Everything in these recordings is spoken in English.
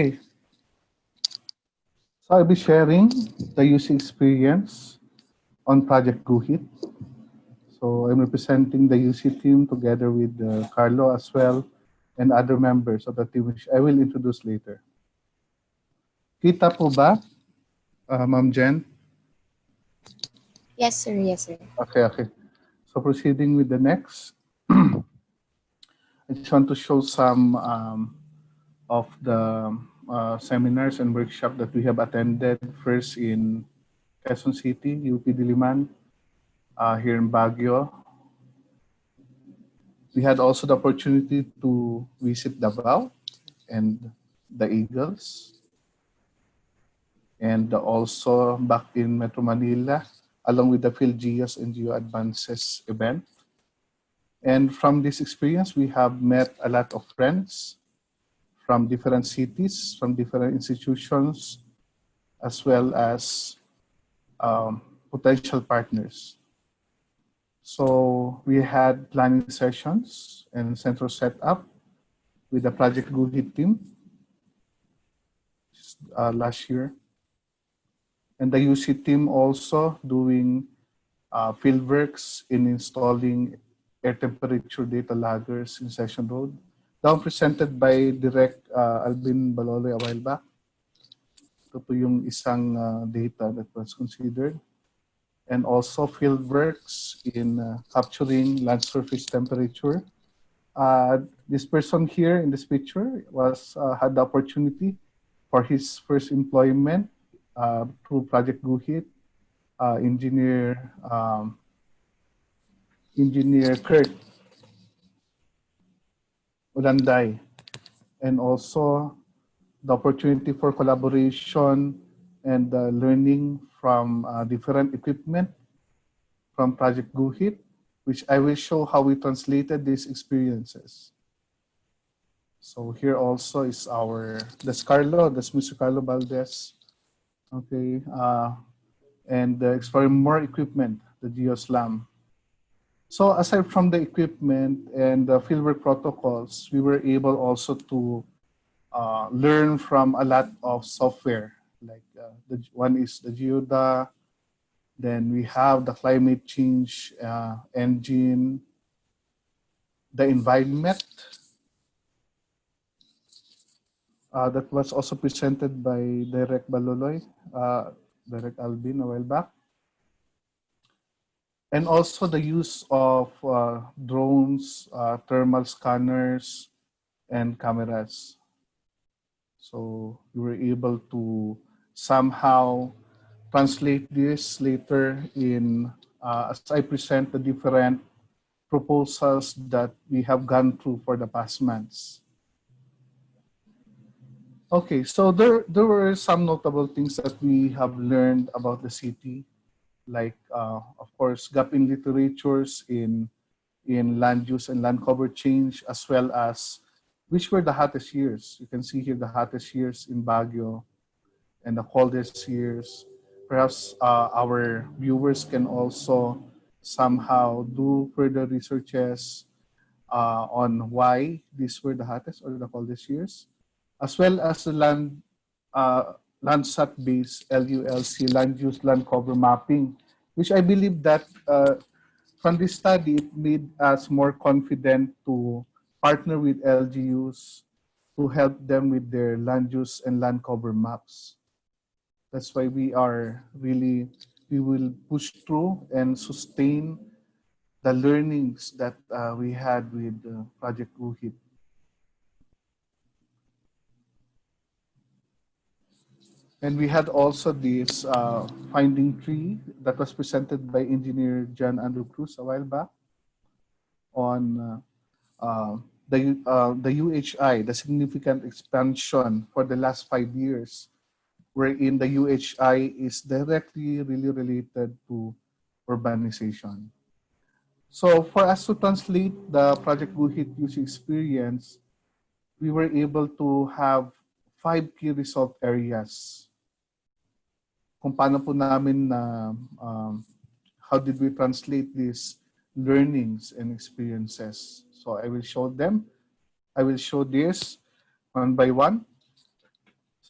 Okay, so I'll be sharing the user experience on Project GUHeat. So I'm representing the UC team together with Carlo as well and other members of the team, which I will introduce later. Kita po ba, Ma'am Jen? Yes, sir. Yes, sir. Okay, okay. So proceeding with the next, I just want to show some of the seminars and workshops that we have attended. First in Quezon City, UP Diliman, here in Baguio. We had also the opportunity to visit Davao and the Eagles, and also back in Metro Manila, along with the LGUs and Geo Advances event. And from this experience, we have met a lot of friends from different cities, from different institutions, as well as potential partners. So we had planning sessions and central setup with the Project GUHeat team last year. And the UC team also doing field works in installing air temperature data loggers in Session Road. That was presented by Direct Alvin Baloloy a while back. Ito po yung isang data that was considered. And also field works in capturing land surface temperature. This person here in this picture had the opportunity for his first employment through Project GUHeat, Engineer Kurt Ulanday, and also the opportunity for collaboration and learning from different equipment from Project GUHeat, which I will show how we translated these experiences. So here also is that's Mr. Carlo Valdez. Okay, and exploring more equipment, the GeoSlam. So aside from the equipment and the fieldwork protocols, we were able also to learn from a lot of software. Like the one is the Geoda, then we have the climate change engine, the environment that was also presented by Direct Baloloy, Direct Alvin a while back. And also the use of drones, thermal scanners, and cameras. So we were able to somehow translate this later in, as I present the different proposals that we have gone through for the past months. Okay, so there were some notable things that we have learned about the city, like, of course, gap in literatures in land use and land cover change, as well as which were the hottest years. You can see here the hottest years in Baguio and the coldest years. Perhaps our viewers can also somehow do further researches on why these were the hottest or the coldest years, as well as the Landsat-based LULC, land use land cover mapping, which I believe that from this study, it made us more confident to partner with LGUs to help them with their land use and land cover maps. That's why we will push through and sustain the learnings that we had with Project GUHeat. And we had also this finding tree that was presented by Engineer John Andrew Cruz a while back on the UHI, the significant expansion for the last 5 years, wherein the UHI is directly really related to urbanization. So for us to translate the Project GUHeat user experience, we were able to have 5 key result areas. Kung paano po namin how did we translate these learnings and experiences. So I will show them. I will show this one by one.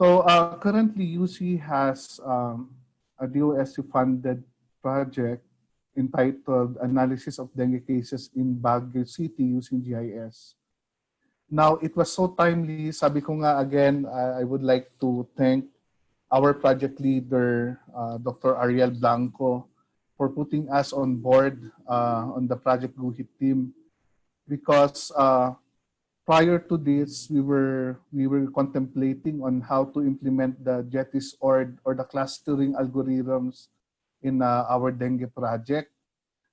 So currently, UC has a DOST-funded project entitled Analysis of Dengue Cases in Baguio City using GIS. Now, it was so timely. Sabi ko nga again, I would like to thank our project leader, Dr. Ariel Blanco, for putting us on board on the Project GUHeat team, because prior to this, we were contemplating on how to implement the JETIS or the clustering algorithms in our dengue project.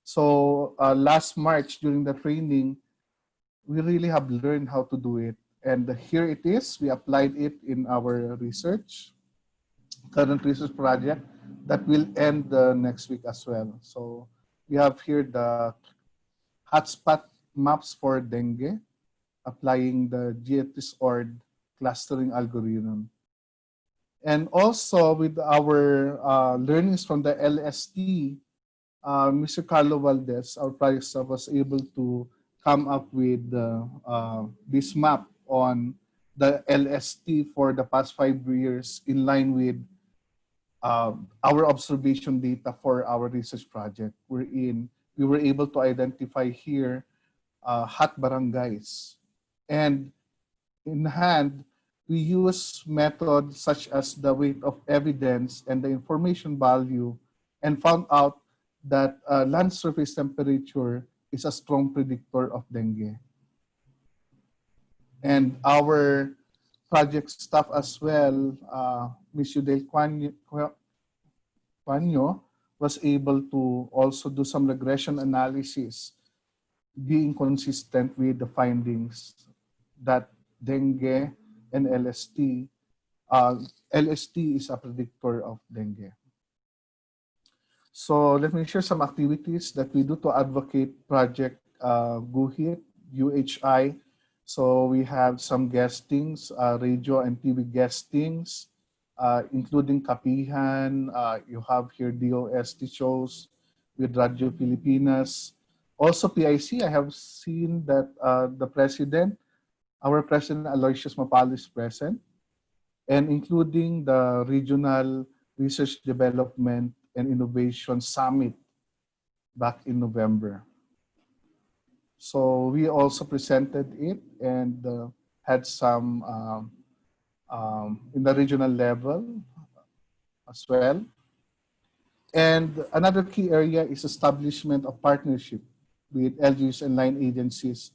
So last March during the training, we really have learned how to do it. And here it is. We applied it in our current research project that will end next week as well. So we have here the hotspot maps for dengue, applying the GETIS or clustering algorithm. And also with our learnings from the LST, Mr. Carlo Valdez, our project staff, was able to come up with this map on the LST for the past 5 years in line with our observation data for our research project. We were able to identify here hot barangays. And in hand, we use methods such as the weight of evidence and the information value, and found out that land surface temperature is a strong predictor of dengue. And our project staff as well, Ms. Yudel Cuanyo, was able to also do some regression analysis, being consistent with the findings that dengue and LST is a predictor of dengue. So let me share some activities that we do to advocate Project GUHeat, UHI. So we have some guestings, radio and TV guestings, including Kapihan. You have here DOST shows with Radio Pilipinas. Also PIC, I have seen that our President Aloysius Mapalo is present, and including the Regional Research Development and Innovation Summit back in November. So we also presented it and had some in the regional level as well. And another key area is establishment of partnership with LGUs and line agencies.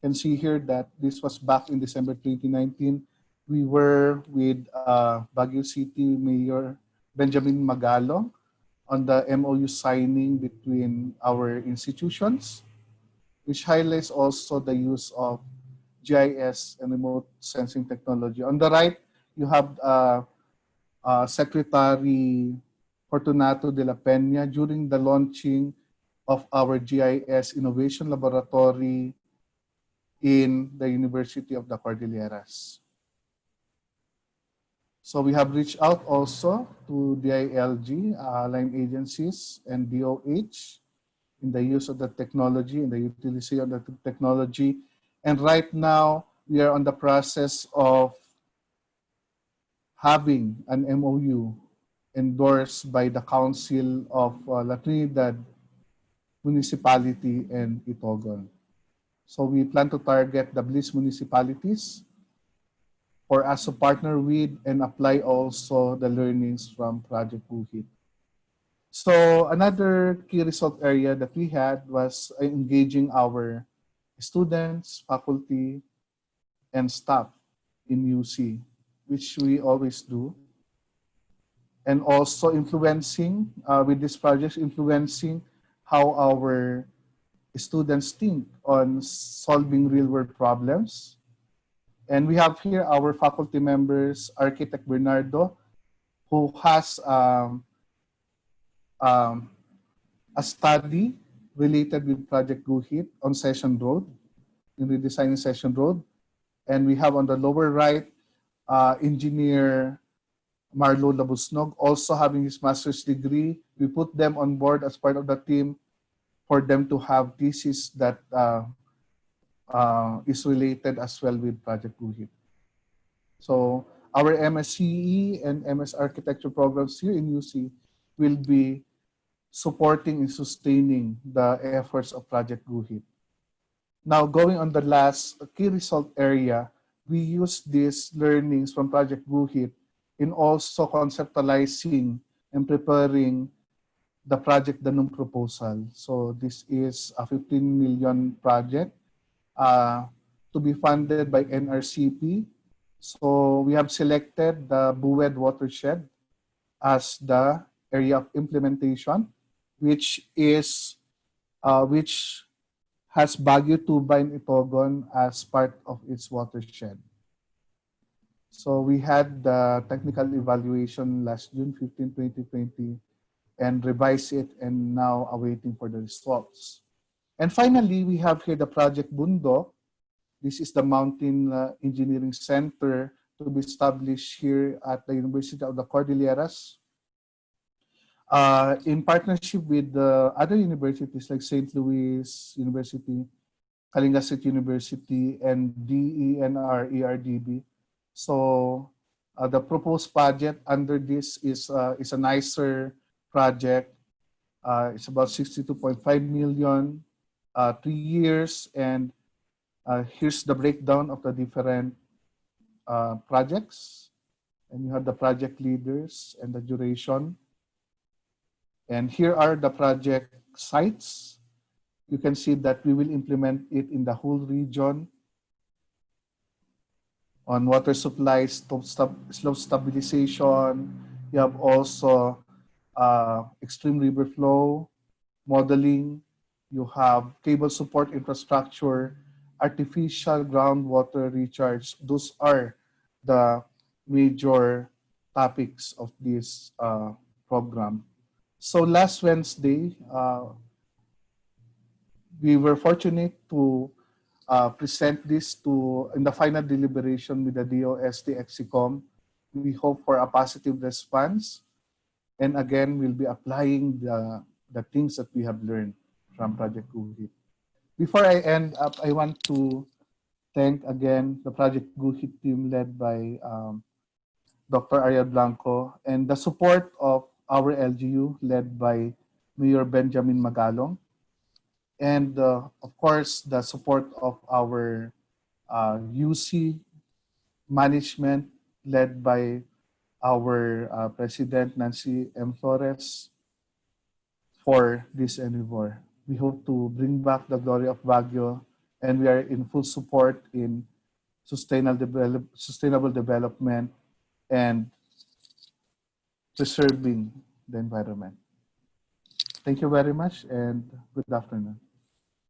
You can see here that this was back in December 2019. We were with Baguio City Mayor Benjamin Magalong on the MOU signing between our institutions, which highlights also the use of GIS and remote sensing technology. On the right, you have Secretary Fortunato de la Peña during the launching of our GIS Innovation Laboratory in the University of the Cordilleras. So we have reached out also to DILG, line agencies, and DOH in the use of the technology and the utilization of the technology. And right now, we are on the process of having an MOU endorsed by the Council of La Trinidad Municipality and Itogon. So we plan to target the Bliss municipalities for us to partner with and apply also the learnings from Project GUHeat. So another key result area that we had was engaging our students, faculty, and staff in UC, which we always do. And also influencing, with this project, influencing how our students think on solving real-world problems. And we have here our faculty members, Architect Bernardo, who has a study related with Project GUHeat on Session Road, in redesigning Session Road. And we have on the lower right, Engineer Marlo Labusnog, also having his master's degree. We put them on board as part of the team for them to have thesis that is related as well with Project GUHeat. So our MSCE and MS Architecture programs here in UC will be supporting and sustaining the efforts of Project GUHeat. Now, going on the last key result area, we use these learnings from Project GUHeat in also conceptualizing and preparing the project Danung proposal. So this is a 15 million project to be funded by NRCP. So we have selected the Buwed watershed as the area of implementation, which has Baguio, Tuba, and Itogon as part of its watershed. So we had the technical evaluation last June 15, 2020, and revised it and now awaiting for the results. And finally, we have here the Project Bundo. This is the Mountain Engineering Center to be established here at the University of the Cordilleras. In partnership with other universities like St. Louis University, Kalinga State University, and DENR ERDB. So the proposed budget under this is a nicer project. It's about 62.5 million, 3 years, and here's the breakdown of the different projects. And you have the project leaders and the duration. And here are the project sites. You can see that we will implement it in the whole region on water supply, slope stabilization. You have also extreme river flow, modeling. You have cable support infrastructure, artificial groundwater recharge. Those are the major topics of this program. So last Wednesday, we were fortunate to present this in the final deliberation with the DOST EXICOM. We hope for a positive response. And again, we'll be applying the things that we have learned from Project GUHeat. Before I end up, I want to thank again the Project GUHeat team led by Dr. Ariel Blanco and the support of our LGU led by Mayor Benjamin Magalong. And of course, the support of our UC management led by our President Nancy M. Flores for this endeavor. We hope to bring back the glory of Baguio, and we are in full support in sustainable development and preserving the environment. Thank you very much and good afternoon.